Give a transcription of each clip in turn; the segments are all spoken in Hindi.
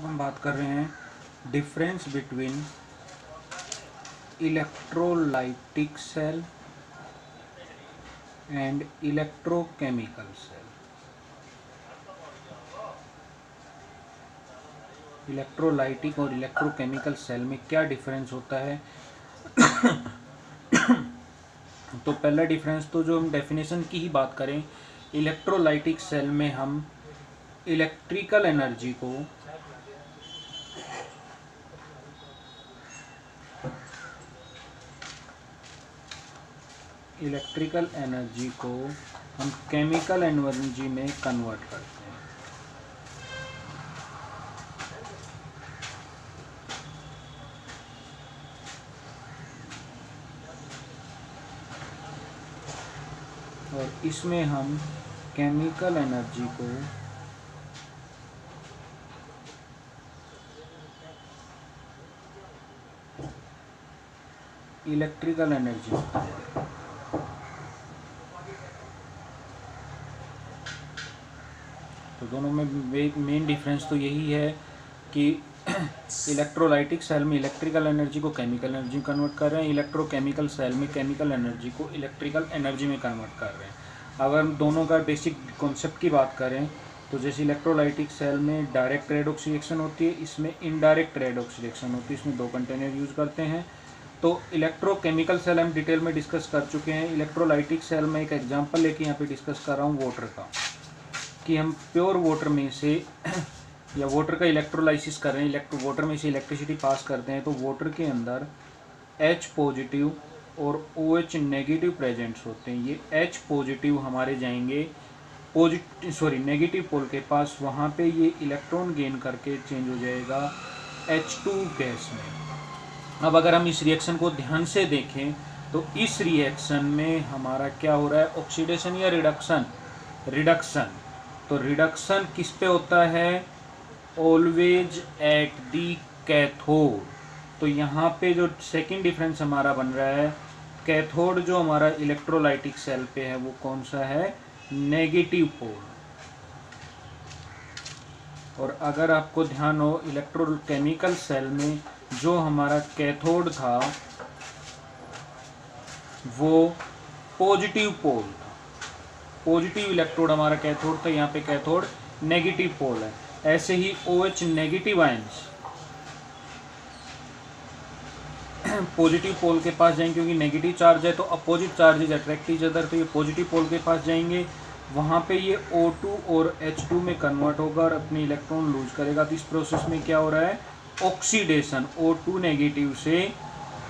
हम बात कर रहे हैं difference between electrolytic cell and electrochemical cell. Electrolytic और इलेक्ट्रोकेमिकल सेल में क्या डिफरेंस होता है? तो पहला डिफरेंस तो जो हम डेफिनेशन की ही बात करें, इलेक्ट्रोलाइटिक सेल में हम इलेक्ट्रिकल एनर्जी को हम केमिकल एनर्जी में कन्वर्ट करते हैं। और इसमें हम केमिकल एनर्जी को इलेक्ट्रिकल एनर्जी में कन्वर्ट। तो दोनों में मेन डिफरेंस तो यही है कि इलेक्ट्रोलाइटिक सेल में इलेक्ट्रिकल एनर्जी को केमिकल एनर्जी में कन्वर्ट कर रहे हैं, इलेक्ट्रोकेमिकल सेल में केमिकल एनर्जी को इलेक्ट्रिकल एनर्जी में कन्वर्ट कर रहे हैं। अगर हम दोनों का बेसिक कॉन्सेप्ट की बात करें तो जैसे इलेक्ट्रोलाइटिक सेल में डायरेक्ट रेडॉक्स रिएक्शन होती है, इसमें इनडायरेक्ट रेडॉक्स रिएक्शन होती है। इसमें दो कंटेनर यूज़ करते हैं। तो इलेक्ट्रोकेमिकल सेल हम डिटेल में डिस्कस कर चुके हैं। इलेक्ट्रोलाइटिक सेल में एक एग्जांपल लेके यहाँ पे डिस्कस कर रहा हूँ वाटर का, कि हम प्योर वाटर में से या वाटर का इलेक्ट्रोलाइसिस कर रहे हैं, वाटर में से इलेक्ट्रिसिटी पास करते हैं। तो वाटर के अंदर H पॉजिटिव और OH नेगेटिव प्रेजेंट्स होते हैं। ये H पॉजिटिव हमारे जाएंगे नेगेटिव पोल के पास, वहाँ पे ये इलेक्ट्रॉन गेन करके चेंज हो जाएगा H2 गैस में। अब अगर हम इस रिएक्शन को ध्यान से देखें तो इस रिएक्शन में हमारा क्या हो रहा है, ऑक्सीडेशन या रिडक्शन। तो रिडक्शन किस पे होता है, ऑलवेज एट दी कैथोड। तो यहाँ पे जो सेकंड डिफरेंस हमारा बन रहा है, कैथोड जो हमारा इलेक्ट्रोलाइटिक सेल पे है वो कौन सा है, नेगेटिव पोल। और अगर आपको ध्यान हो, इलेक्ट्रोकेमिकल सेल में जो हमारा कैथोड था वो पॉजिटिव पोल था, पॉजिटिव इलेक्ट्रोड हमारा कैथोड था। यहाँ पे कैथोड नेगेटिव पोल है। ऐसे ही OH negative ions positive pole के पास जाएंगे, क्योंकि नेगेटिव चार्ज है तो opposite charges attract each other. तो ये पॉजिटिव पोल के पास जाएंगे, वहाँ पे ये O2 और H2 में कन्वर्ट होगा और अपने इलेक्ट्रॉन लूज करेगा। तो इस प्रोसेस में क्या हो रहा है, ऑक्सीडेशन, O2 नेगेटिव से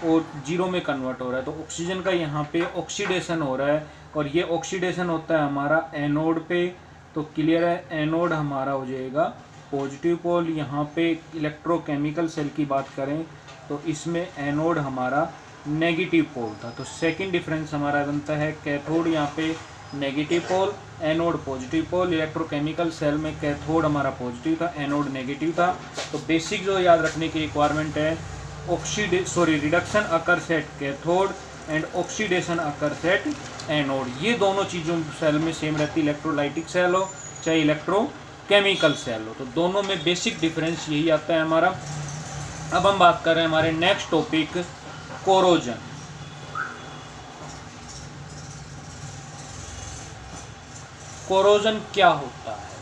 O0 में कन्वर्ट हो रहा है। तो ऑक्सीजन का यहाँ पे ऑक्सीडेशन हो रहा है, और ये ऑक्सीडेशन होता है हमारा एनोड पे। तो क्लियर है, एनोड हमारा हो जाएगा पॉजिटिव पोल। यहाँ पे इलेक्ट्रोकेमिकल सेल की बात करें तो इसमें एनोड हमारा नेगेटिव पोल था। तो सेकंड डिफरेंस हमारा बनता है, कैथोड यहाँ पे negative pole, anode positive pole. Electrochemical cell में कैथोड हमारा पॉजिटिव था, एनोड नेगेटिव था। तो बेसिक जो याद रखने की रिक्वायरमेंट है, reduction occurs at cathode and oxidation occurs at anode. ये दोनों चीज़ों सेल में सेम रहती है, इलेक्ट्रोलाइटिक सेल हो चाहे इलेक्ट्रोकेमिकल सेल हो। तो दोनों में बेसिक डिफरेंस यही आता है हमारा। अब हम बात कर रहे हैं हमारे नेक्स्ट टॉपिक, कोरोजन। कोरोजन क्या होता है?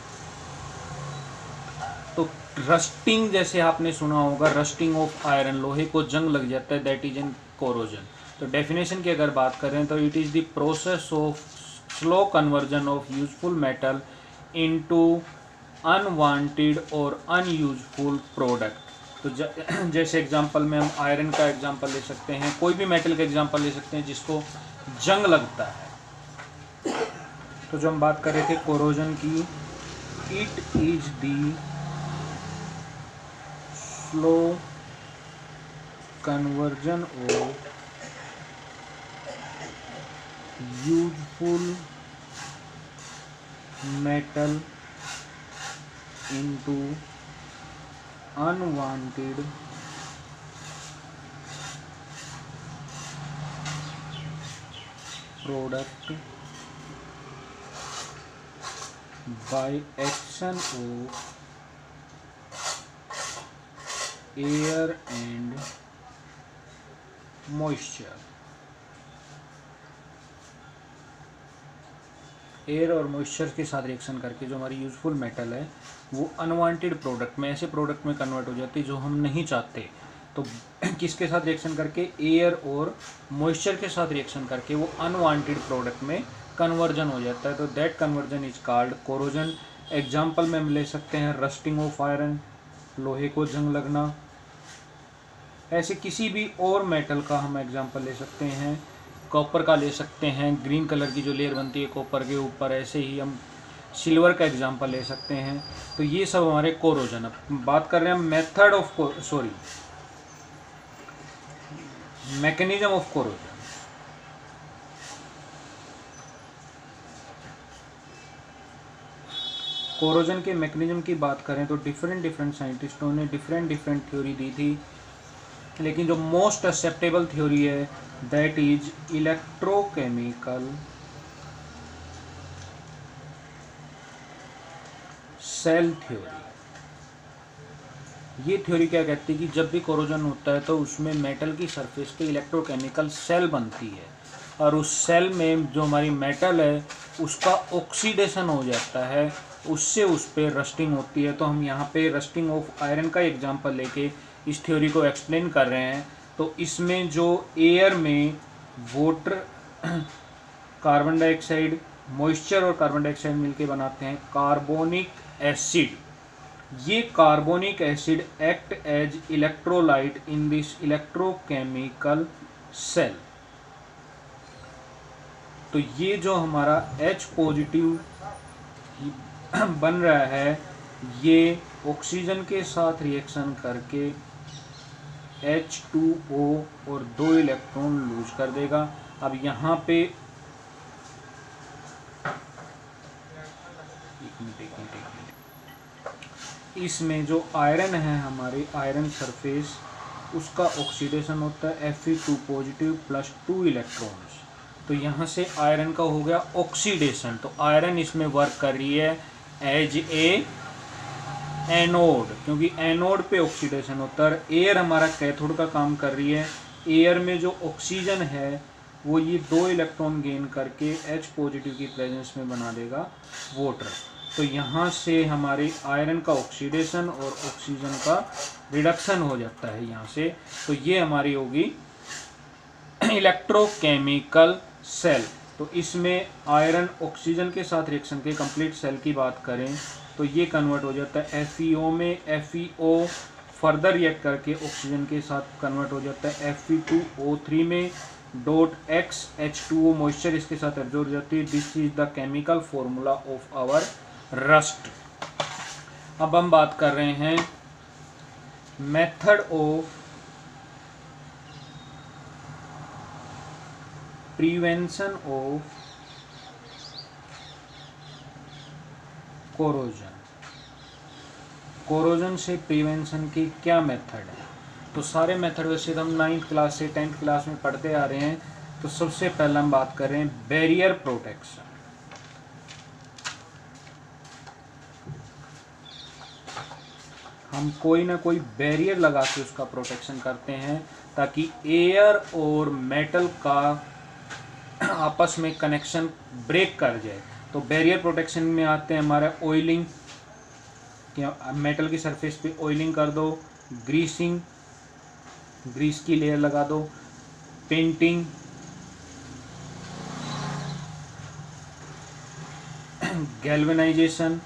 तो रस्टिंग, जैसे आपने सुना होगा, रस्टिंग ऑफ आयरन, लोहे को जंग लग जाता है, दैट इज एन कोरोजन। तो डेफिनेशन की अगर बात करें तो it is the process of slow conversion of useful metal into unwanted और अनयूजफुल प्रोडक्ट। तो जैसे एग्जांपल में हम आयरन का एग्जांपल ले सकते हैं, कोई भी मेटल का एग्जांपल ले सकते हैं जिसको जंग लगता है। तो जो हम बात कर रहे थे कोरोजन की, it is the slow conversion of useful metal into unwanted product by action of air and moisture, air और मॉइस्चर के साथ रिएक्शन करके जो हमारी यूजफुल मेटल है वो अनवांटेड प्रोडक्ट में, ऐसे प्रोडक्ट में कन्वर्ट हो जाती है जो हम नहीं चाहते। तो किसके साथ रिएक्शन करके? एयर और मॉइस्चर के साथ रिएक्शन करके वो अनवांटेड प्रोडक्ट में कन्वर्जन हो जाता है। तो that conversion is called corrosion. Example में हम ले सकते हैं रस्टिंग ऑफ आयरन, लोहे को जंग लगना। ऐसे किसी भी और मेटल का हम एग्जाम्पल ले सकते हैं, कॉपर का ले सकते हैं, ग्रीन कलर की जो लेयर बनती है कॉपर के ऊपर, ऐसे ही हम सिल्वर का एग्जांपल ले सकते हैं। तो ये सब हमारे कोरोजन। अब बात कर रहे हैं method of mechanism of corrosion. Corrosion के मैकेनिज्म की बात करें तो डिफरेंट साइंटिस्टों ने डिफरेंट थ्योरी दी थी, लेकिन जो मोस्ट एक्सेप्टेबल थ्योरी है that is electrochemical cell theory. ये थ्योरी क्या कहती है कि जब भी कोरोजन होता है तो उसमें मेटल की सरफेस पे इलेक्ट्रोकेमिकल सेल बनती है, और उस सेल में जो हमारी मेटल है उसका ऑक्सीडेशन हो जाता है, उससे उस पर रस्टिंग होती है। तो हम यहाँ पे रस्टिंग ऑफ आयरन का एग्जांपल लेके इस थ्योरी को एक्सप्लेन कर रहे हैं। तो इसमें जो एयर में वाटर, कार्बन डाइऑक्साइड, मॉइस्चर और कार्बन डाइऑक्साइड मिलके बनाते हैं कार्बोनिक एसिड। ये carbonic acid act as electrolyte in this electrochemical cell. तो ये जो हमारा H पॉजिटिव बन रहा है ये ऑक्सीजन के साथ रिएक्शन करके H2O और 2 इलेक्ट्रॉन लूज कर देगा। अब यहाँ पे इसमें जो आयरन है हमारे आयरन सरफेस उसका ऑक्सीडेशन होता है Fe2 पॉजिटिव प्लस 2 इलेक्ट्रॉन्स। तो यहाँ से आयरन का हो गया ऑक्सीडेशन। तो आयरन इसमें वर्क कर रही है एज ए एनोड, क्योंकि एनोड पे ऑक्सीडेशन होता है। एयर हमारा कैथोड का काम कर रही है। एयर में जो ऑक्सीजन है वो ये 2 इलेक्ट्रॉन गेन करके H पॉजिटिव की प्रेजेंस में बना देगा वाटर। तो यहाँ से हमारे आयरन का ऑक्सीडेशन और ऑक्सीजन का रिडक्शन हो जाता है यहाँ से। तो ये हमारी होगी इलेक्ट्रोकेमिकल सेल। तो इसमें आयरन ऑक्सीजन के साथ रिएक्शन के कंप्लीट सेल की बात करें तो ये कन्वर्ट हो जाता है FeO में। FeO फर्दर रिएक्ट करके ऑक्सीजन के साथ कन्वर्ट हो जाता है Fe2O3 में। .X H2O मॉइस्चर इसके साथ एब्जॉर्ब हो जाती है। This is the chemical formula of our rust. अब हम बात कर रहे हैं method of prevention of corrosion. Corrosion से प्रिवेंशन की क्या मेथड है? तो सारे मेथड वैसे हम 9th क्लास से 10th क्लास में पढ़ते आ रहे हैं। तो सबसे पहले हम बात कर रहे हैं बैरियर प्रोटेक्शन। हम कोई ना कोई बैरियर लगा के उसका प्रोटेक्शन करते हैं ताकि एयर और मेटल का आपस में कनेक्शन ब्रेक कर जाए। तो बैरियर प्रोटेक्शन में आते हैं हमारा ऑयलिंग, मेटल की सरफेस पे ऑयलिंग कर दो, ग्रीसिंग, ग्रीस की लेयर लगा दो, पेंटिंग, गैल्वेनाइजेशन,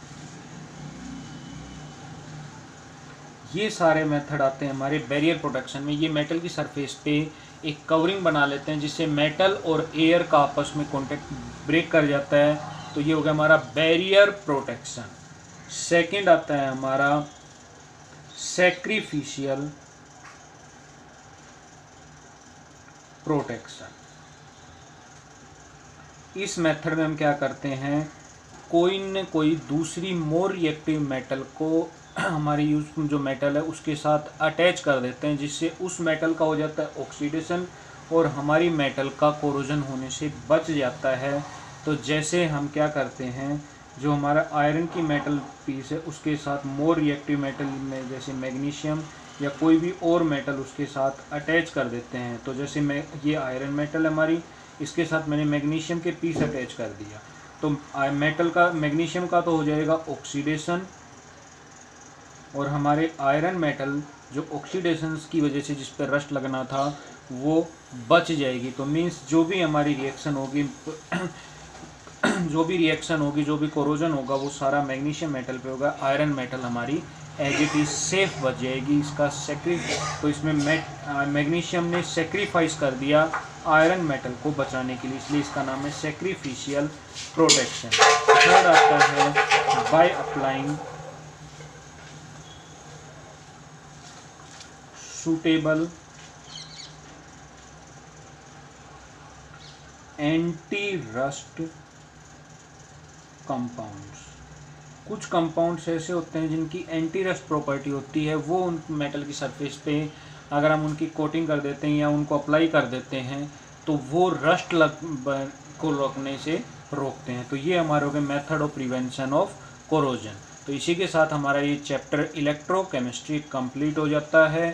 ये सारे मेथड आते हैं हमारे बैरियर प्रोटेक्शन में। ये मेटल की सरफेस पे एक कवरिंग बना लेते हैं जिससे मेटल और एयर का आपस में कांटेक्ट ब्रेक कर जाता है। तो ये हो गया हमारा बैरियर प्रोटेक्शन। सेकंड आता है हमारा सैक्रिफिशियल प्रोटेक्शन। इस मेथड में हम क्या करते हैं, कोई न कोई दूसरी मोर रिएक्टिव मेटल को हमारी यूज जो मेटल है उसके साथ अटैच कर देते हैं, जिससे उस मेटल का हो जाता है ऑक्सीडेशन और हमारी मेटल का कोरोजन होने से बच जाता है। तो जैसे हम क्या करते हैं, जो हमारा आयरन की मेटल पीस है उसके साथ मोर रिएक्टिव मेटल में जैसे मैग्नीशियम या कोई भी और मेटल उसके साथ अटैच कर देते हैं। तो जैसे मैं ये आयरन मेटल हमारी, इसके साथ मैंने मैग्नीशियम के पीस अटैच कर दिया, तो मेटल का मैग्नीशियम का तो हो जाएगा ऑक्सीडेशन, और हमारे आयरन मेटल जो ऑक्सीडेशन की वजह से जिस पर रस्ट लगना था वो बच जाएगी। तो मीन्स जो भी हमारी रिएक्शन होगी जो भी कोरोजन होगा वो सारा मैग्नीशियम मेटल पे होगा, आयरन मेटल हमारी एज इट इज सेफ बच जाएगी। इसका तो इसमें मैग्नीशियम ने सेक्रीफाइस कर दिया आयरन मेटल को बचाने के लिए, इसलिए इसका नाम है सेक्रीफिशियल प्रोटेक्शन। थर्ड आता है by applying suitable anti rust compounds. कुछ कंपाउंड्स ऐसे होते हैं जिनकी एंटी रस्ट प्रॉपर्टी होती है, वो उन मेटल की सरफेस पे अगर हम उनकी कोटिंग कर देते हैं या उनको अप्लाई कर देते हैं तो वो रस्ट को रोकने से रोकते हैं। तो ये हमारे हो गए method of prevention of corrosion. तो इसी के साथ हमारा ये चैप्टर इलेक्ट्रोकेमिस्ट्री कंप्लीट हो जाता है।